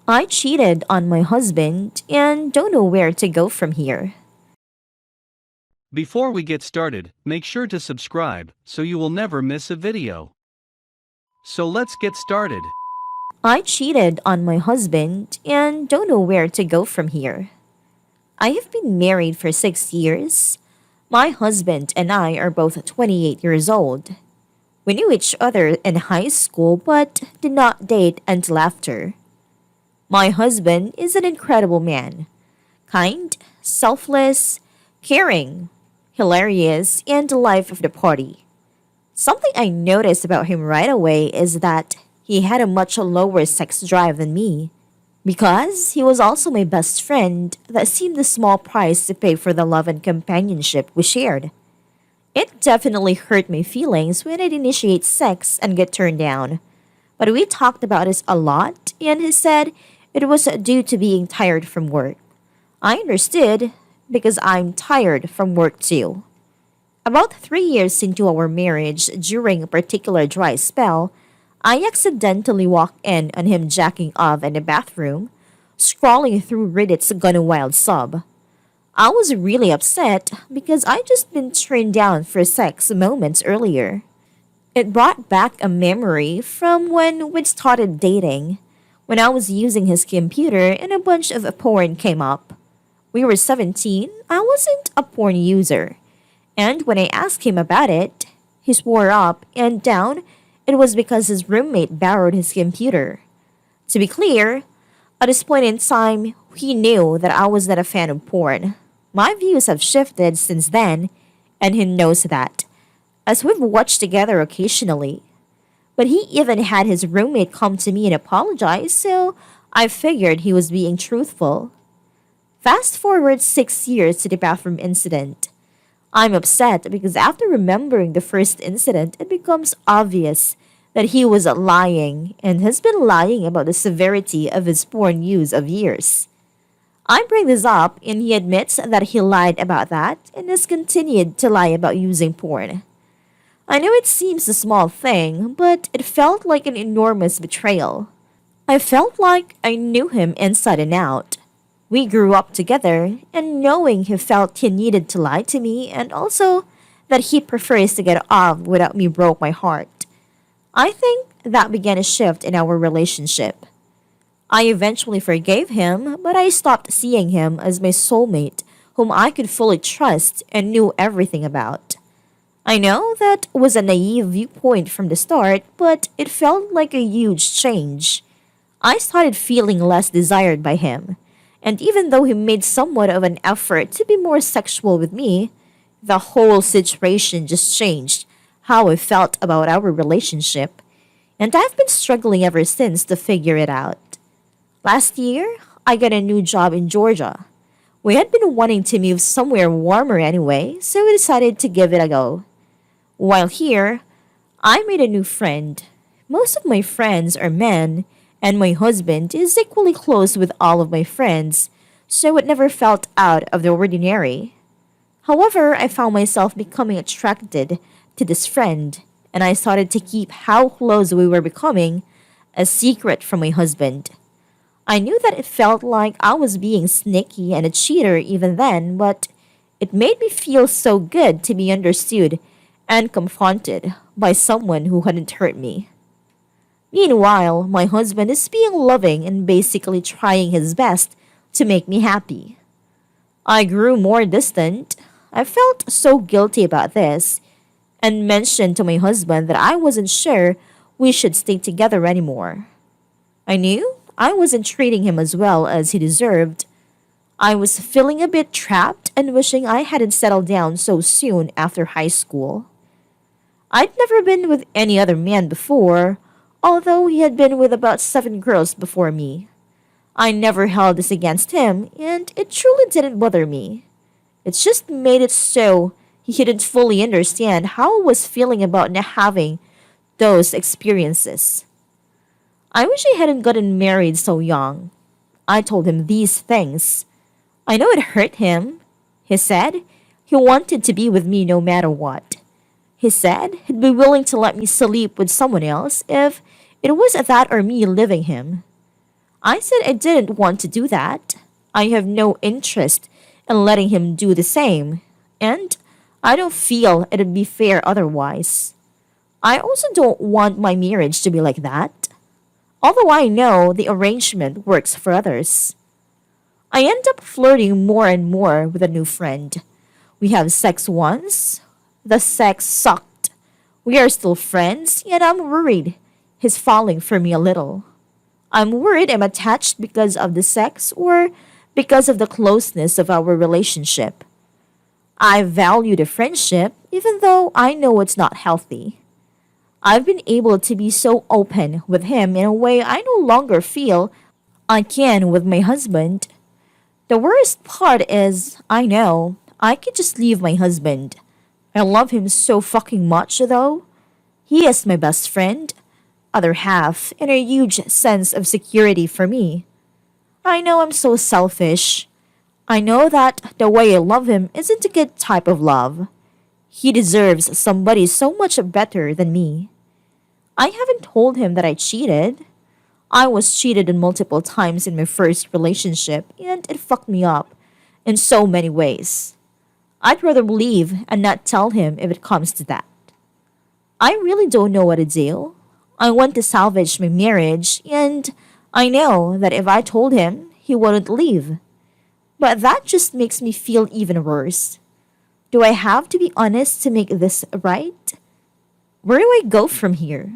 I cheated on my husband and don't know where to go from here. Before we get started, make sure to subscribe so you will never miss a video. So let's get started. I cheated on my husband and don't know where to go from here. I have been married for 6 years. My husband and I are both 28 years old. We knew each other in high school but did not date until after. My husband is an incredible man. Kind, selfless, caring, hilarious, and the life of the party. Something I noticed about him right away is that he had a much lower sex drive than me. Because he was also my best friend, that seemed a small price to pay for the love and companionship we shared. It definitely hurt my feelings when I'd initiate sex and get turned down. But we talked about this a lot, and he said it was due to being tired from work. I understood, because I'm tired from work too. About 3 years into our marriage, during a particular dry spell, I accidentally walked in on him jacking off in the bathroom, scrolling through Reddit's Gone Wild sub. I was really upset because I'd just been turned down for sex moments earlier. It brought back a memory from when we started dating, when I was using his computer and a bunch of porn came up. We were 17, I wasn't a porn user, and when I asked him about it, he swore up and down it was because his roommate borrowed his computer. To be clear, at this point in time, he knew that I was not a fan of porn. My views have shifted since then, and he knows that, as we've watched together occasionally. But he even had his roommate come to me and apologize, so I figured he was being truthful. Fast forward 6 years to the bathroom incident. I'm upset because after remembering the first incident, it becomes obvious that he was lying and has been lying about the severity of his porn use of years. I bring this up and he admits that he lied about that and has continued to lie about using porn. I know it seems a small thing, but it felt like an enormous betrayal. I felt like I knew him inside and out. We grew up together, and knowing he felt he needed to lie to me and also that he prefers to get off without me broke my heart. I think that began a shift in our relationship. I eventually forgave him, but I stopped seeing him as my soulmate whom I could fully trust and knew everything about. I know that was a naive viewpoint from the start, but it felt like a huge change. I started feeling less desired by him. And even though he made somewhat of an effort to be more sexual with me, the whole situation just changed how I felt about our relationship, and I've been struggling ever since to figure it out. Last year, I got a new job in Georgia. We had been wanting to move somewhere warmer anyway, so we decided to give it a go. While here, I made a new friend. Most of my friends are men, and my husband is equally close with all of my friends, so it never felt out of the ordinary. However, I found myself becoming attracted to this friend, and I started to keep how close we were becoming a secret from my husband. I knew that it felt like I was being sneaky and a cheater even then, but it made me feel so good to be understood and confronted by someone who hadn't hurt me. Meanwhile, my husband is being loving and basically trying his best to make me happy. I grew more distant. I felt so guilty about this and mentioned to my husband that I wasn't sure we should stay together anymore. I knew I wasn't treating him as well as he deserved. I was feeling a bit trapped and wishing I hadn't settled down so soon after high school. I'd never been with any other man before, although he had been with about 7 girls before me. I never held this against him, and it truly didn't bother me. It just made it so he didn't fully understand how I was feeling about not having those experiences. I wish I hadn't gotten married so young. I told him these things. I know it hurt him. He said he wanted to be with me no matter what. He said he'd be willing to let me sleep with someone else if it was that or me leaving him. I said I didn't want to do that. I have no interest in letting him do the same, and I don't feel it'd be fair otherwise. I also don't want my marriage to be like that, although I know the arrangement works for others. I end up flirting more and more with a new friend. We have sex once. The sex sucked. We are still friends, yet I'm worried he's falling for me a little. I'm worried I'm attached because of the sex or because of the closeness of our relationship. I value the friendship even though I know it's not healthy. I've been able to be so open with him in a way I no longer feel I can with my husband. The worst part is, I know, I could just leave my husband. I love him so fucking much, though. He is my best friend, other half, and a huge sense of security for me. I know I'm so selfish. I know that the way I love him isn't a good type of love. He deserves somebody so much better than me. I haven't told him that I cheated. I was cheated on multiple times in my first relationship, and it fucked me up in so many ways. I'd rather leave and not tell him if it comes to that. I really don't know what to do. I want to salvage my marriage, and I know that if I told him, he wouldn't leave. But that just makes me feel even worse. Do I have to be honest to make this right? Where do I go from here?